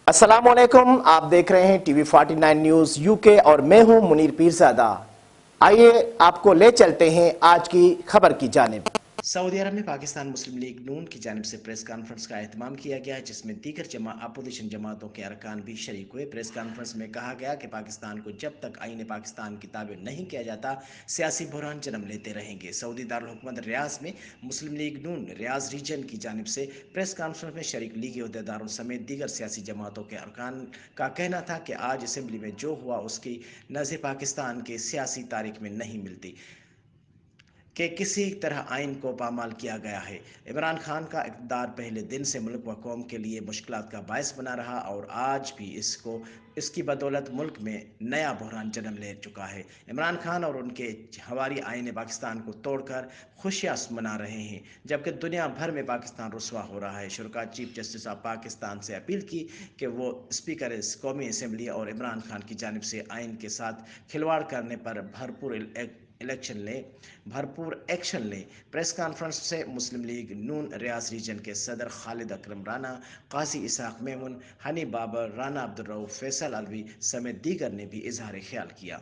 अस्सलामुअलैकुम, आप देख रहे हैं टीवी 49 न्यूज यूके और मैं हूं मुनीर पीरजादा। आइए आपको ले चलते हैं आज की खबर की जानिब। सऊदी अरब में पाकिस्तान मुस्लिम लीग नून की जानिब से प्रेस कॉन्फ्रेंस का एहतमाम किया गया है, जिसमें दीगर अपोजिशन जमातों के अरकान भी शरीक हुए। प्रेस कॉन्फ्रेंस में कहा गया कि पाकिस्तान को जब तक आईन पाकिस्तान की ताबे नहीं किया जाता, सियासी बहरान जन्म लेते रहेंगे। सऊदी दारुल हुकूमत रियाज में मुस्लिम लीग नून रियाज रीजन की जानिब से प्रेस कॉन्फ्रेंस में शरीक लीगी अहदेदारों समेत दीगर सियासी जमातों के अरकान का कहना था कि आज असम्बली में जो हुआ उसकी नज़र पाकिस्तान के सियासी तारीख में नहीं मिलती कि किसी तरह आइन को पामाल किया गया है। इमरान खान का इक़्तिदार पहले दिन से मुल्क व कौम के लिए मुश्किलात का बायस बना रहा और आज भी इसकी बदौलत मुल्क में नया बहरान जन्म ले चुका है। इमरान खान और उनके हवारी आइन पाकिस्तान को तोड़कर खुशियाँ मना रहे हैं, जबकि दुनिया भर में पाकिस्तान रुसवा हो रहा है। शुरा चीफ जस्टिस ऑफ पाकिस्तान से अपील की कि वो स्पीकर कौमी असम्बली और इमरान खान की जानिब से आइन के साथ खिलवाड़ करने पर भरपूर एक्शन लें। प्रेस कॉन्फ्रेंस से मुस्लिम लीग नून रियाज रीजन के सदर खालिद अकरम राना, काजी इसहाक मेमुन, हनी बाबर, राना अब्दुल रऊफ, फैसल अलवी समेत दीगर ने भी इजहार ख्याल किया।